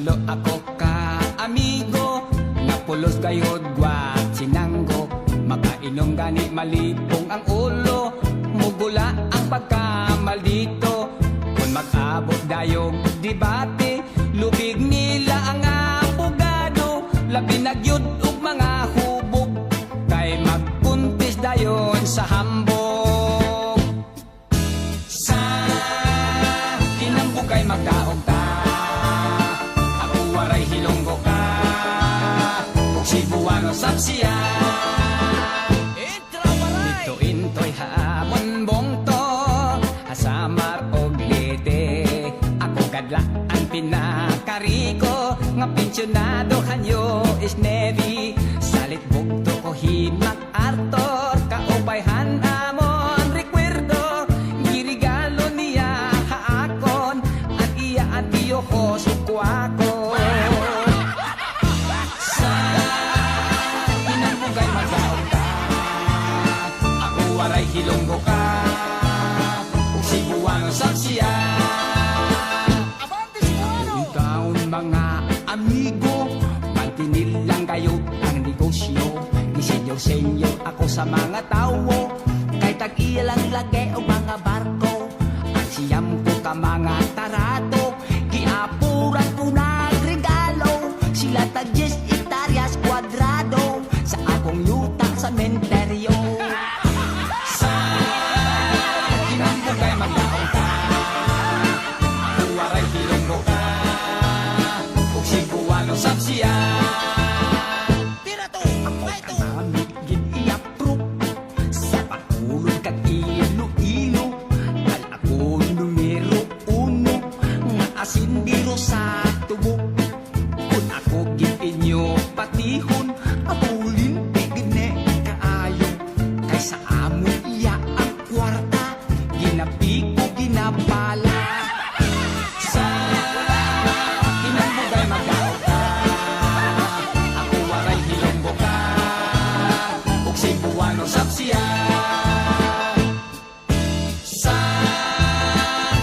Nagpulo ako ka amigo, napulos kayod gwat sinanggo. Makainom gani malipong ang ulo, mugula ang pagkamaldito. Kung mag-abot dayog debate, lubig nila ang abogado. Labi nagyud ug mga hubog, kay magpuntis dayon sa hambog. Sa kinambog kay magdaog ta, ako waray hilonggo ka, ug si Buwano sapsiya. Ito intoy hamon bongto, hasamar og lete. Ako kadla ang pinakariko, nga pensyonado kanyo is Navy. Salit bugto ko himak Arthur, kaupayhan amon recuerdo. Girigalo niya haakon, at iya at iyo ko sukwako. Sa inambugay magdaog ka, ako waray hilonggo ka, ug si Buwano sapsiya. Taon mga amigo, mantinil lang kayo ang negosyo. Isenyor-senyor ako sa mga tao, kay tag-ilang lagay o mga barko. Ang siyam ko ka mga tarato, giapuran ko nagregalo. Sila tag 10 hektaryas kwadrado, sa akong yuta sa menteryo. Sa kinambugay magdaong ka, ako waray hilonggo ka, ug si Buwano sapsiya. Amig gid i-approve sa pagulong kag Iloilo, dal ako numero 1 nga asindiro sa tubo. Kung ako gid inyo patihon, abulin gine kaayo. Kay sa amon iya ang kwarta, ginapi ko ginabala. Sa kinambugay magdaog ka, ako waray hilonggo ka, ug si Buwano sapsiya. Sa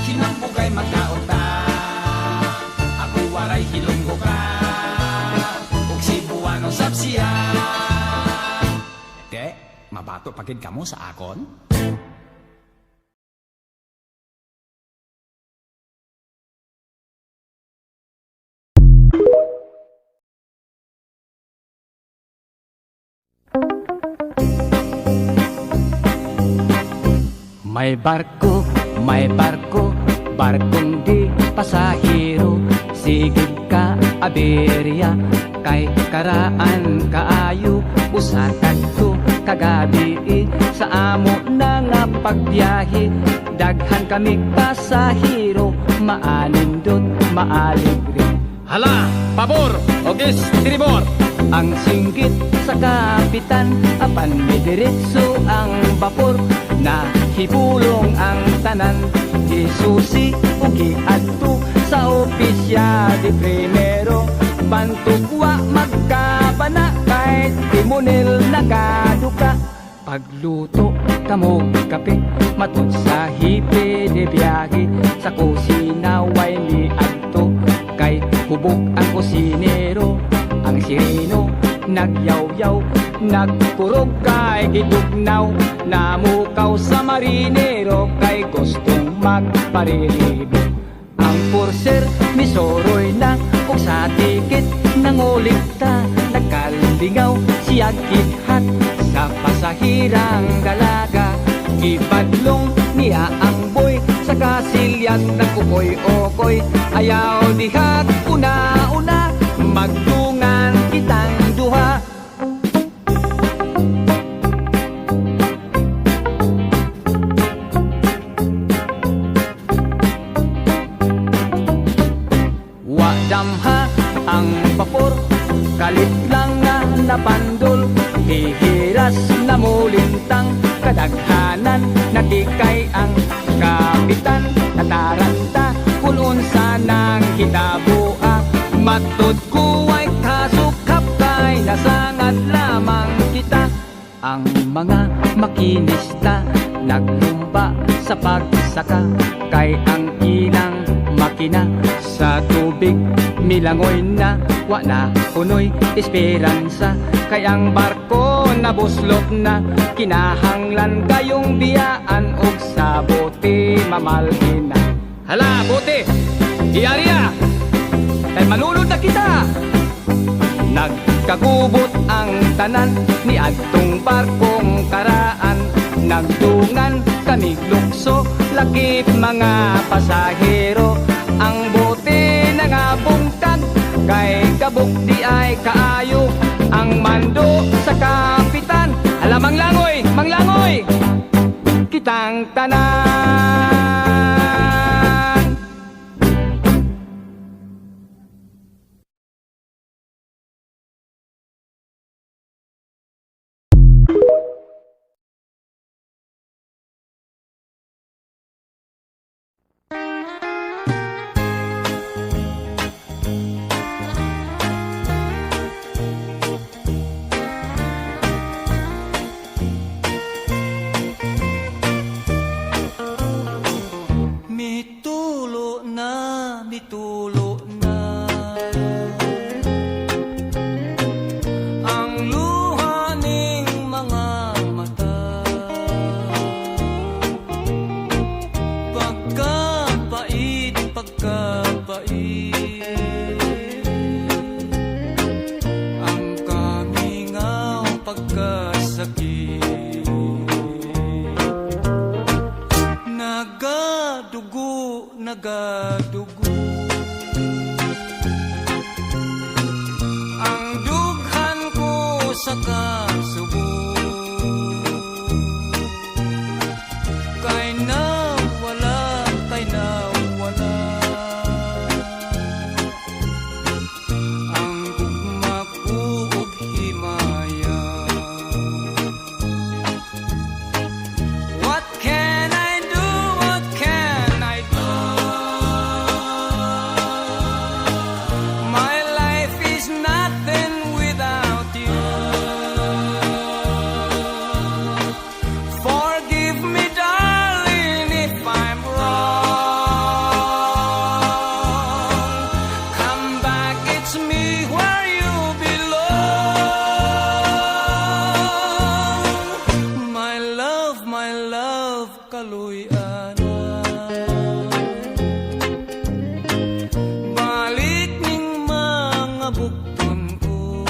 kinambugay magdaog ka, ako waray hilonggo ka, ug si Buwano sapsiya. Te, mabato pagid kamo sa akon? May barko, barkong di pasahero. Sigig ka aberya, kay karaan kaayo. Usatag ko kagabi sa amo na nga pagbiyahe. Daghan kami pasahero, maanindot, maaligre. Hala, pabor, ogis, tribor. Ang singgit sa kapitan, apan may diretso ang bapor. Na hipulong ang tanan, isusi o giadto sa opisya di primero. Bantugwa magkabana, kahit timunil nagaduka. Pagluto kamo kape, matod sa hipe de biyahe. Sa kusina way ni adto, kay hubog ang kusinero. Ang sireno nagyaw-yaw, nagkurog kay gitugnaw. Namukaw sa marinero, kay gustong magpariribo. Ang purser misoroy na, ug sa tikit nangulikta. Nagkalingaw siya kithat sa pasahirang dalaga. Ibadlong niya ang boy sa kasilyat ng kukoy-okoy. Ayaw dihat una-una, magtungan kitang duha. Wadamha ang vapor, kalit lang nga napandol. Hihiras na mulintang, kadaghanan nakikay ang kapitan. Nataranta kulon sa nang hitabua, matod ko ay kasukap, kay nasangad lamang kita. Ang mga makinista naglumba sa pagsaka, kay ang ilang makina sa tubig Milangoy na, wa na, punoy esperansa. Kay ang barko na buslot na, kinahanglan kayong biyaan og sa bote mamalhin na. Hala, bote! Iariya! Kay malulod na kita. Nagkagubot ang tanan ni adtong barkong karaan. Nagtungan kamig lukso, lakip mga pasahero. Ang bote na nga bungkag, kay kabuk di ay kaayo. Ang mando sa kapitan, alamang langoy, manglangoy, kitang tanan. Mitulo na ang luha ning mga mata. Pagkapait, ang kamingaw pagkasakit. Nagadugo ang dughan ko sa kasubo. Kay nawala ang gugma ko ug himaya. What can I do? What can I do? My life is nothing without you. Forgive me, darling, if I'm wrong. Come back, it's me where you belong. My love, kaluy-ana. Balik ning mga bukton ko.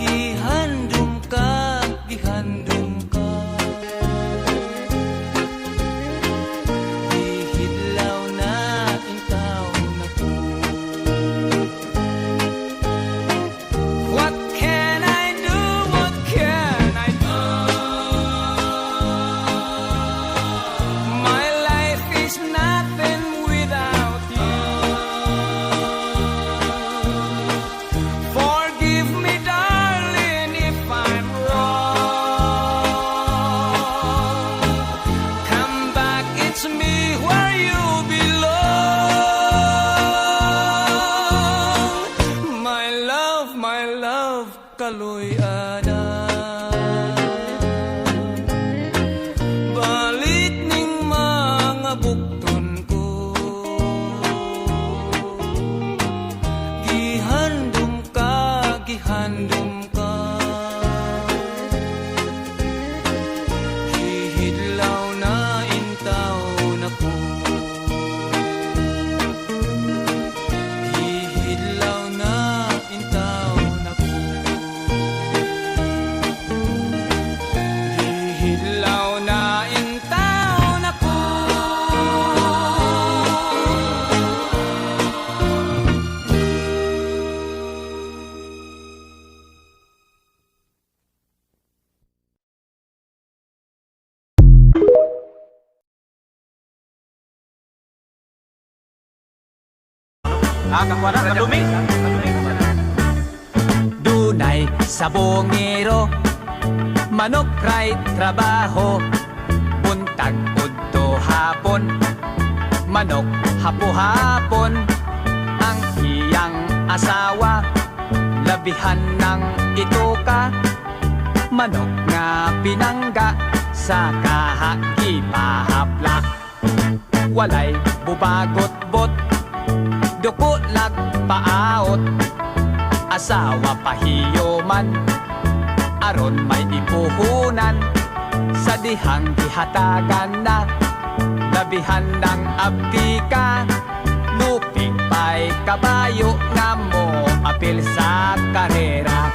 Gihandom ka. Ihidlaw na intaw na ko. What can I do? What can I do? My life is nothing without you. Forgive me, darling, if I'm wrong. Come back, it's me where you belong. My love, kaluy-ana. Balik ning mga bukton ko. Gihandom ka. Hihidlaw na intaw na ko. Hihidlaw na intaw na ko. Hihidlaw na intaw na ko. Dunay sabongero, manok ray trabaho, buntag udto hapon, manok hapo-hapon. Ang iyang asawa, labihan ng ituka, manok nga pinangga sa kahagi pahapla. walay bubagot-bot, dukulag paawot, asawa pahiyoman, aron may ipuhunan, sa dihang gihatagan na, labihan ng abdi ka, lupig pa'y kabayo nga mo apil sa karera.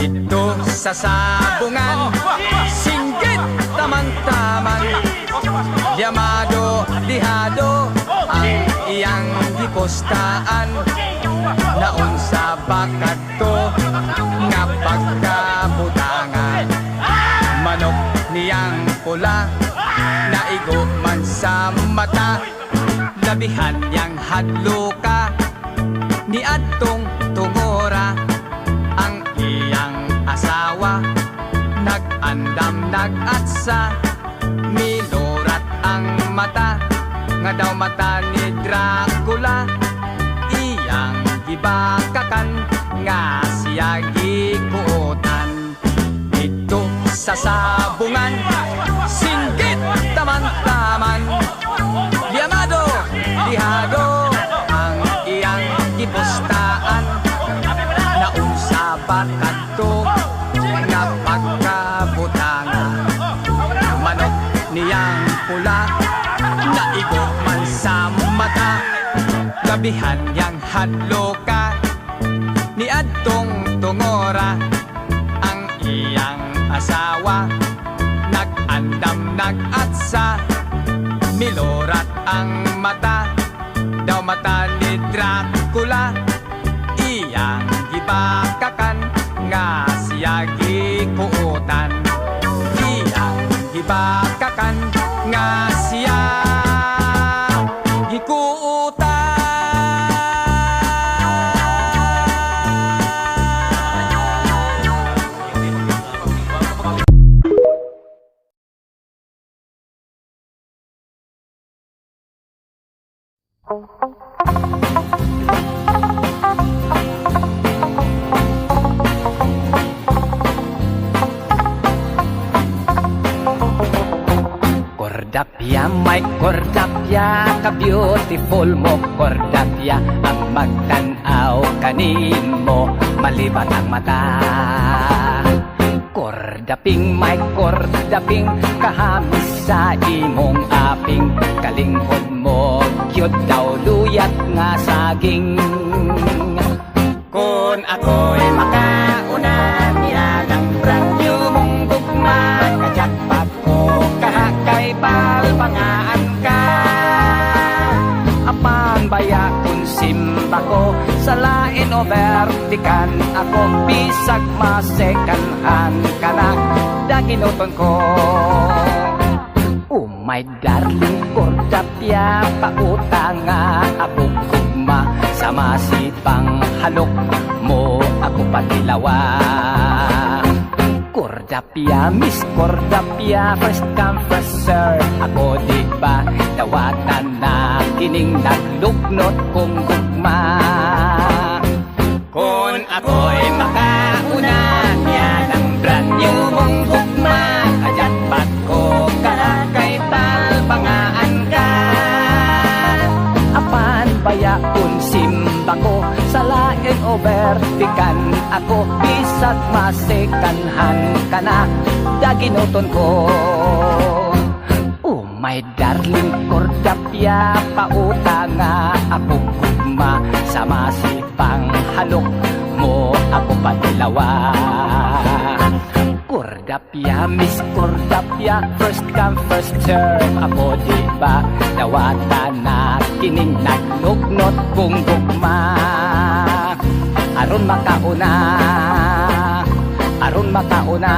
Ito sa sabungan, singgit tamang-taman, yamado dihado ang iyang gipostaan, naon sa bakat ko nga pagkabutangan. Manok niyang pula, naigo man sa mata, labihan niyang hadluka, ni adtong tungora, ang iyang asawa, nag-andam nag-atsa, milurat ang mata, nga daw mata ni Dracula, iyang gibakakan, nga siya gikuotan. Ito sa sabungan, singgit taman-taman, yamado dihado ang iyang gipostaan, naun sa bakat ko nga pagkabutangan. Manok niyang pula, naigo man sa mata, gabihan niyang hadloka, ni adtong tungora, ang iyang asawa, nag-andam nag-atsa, milorat ang mata, daw mata ni Dracula, iyang gibakakan, nga siya gikuutan, iyang gibakakan, nga siya gikuutan. Kordapya, may kordapya, ka-beautiful mo kordapya, ang magtanaw kanin mo, malibat ang mata. Kordaping, may kordaping, kahamis sa imong aping, kalinghod mo, cute daw luyat nga saging. Kung ako'y makauna niya ng brand new mong gugma, kajakpat ko kahakay balbangaan ka. Apan baya kung simba ko, sa lain o vertikan, ako bisag masekanhan ka na, daginuton ko. Oh my darling, kordapya, pautang nga akong gugma, sa masipang halok mo ako patilawa. Kordapya, Miss Kordapya, first come first serve, ako di ba dawatan na kining naglugnot kong gugma. Kung ako'y makauna niya ng brand new mong gugma, kajakpat ko kahakay balbangaan ka. Apan baya kung simba ko, sa lain o vertikan, ako bisag masekanhan ka na, daginuton ko. Oh my darling kordapya, pautang nga ako gugma, sa masipang halok mo ako patilawa. Kordapya, Miss Kordapya, first come first serve, ako di ba dawatan na kining naglugnot kong gugma. Aron makauna, aron makauna.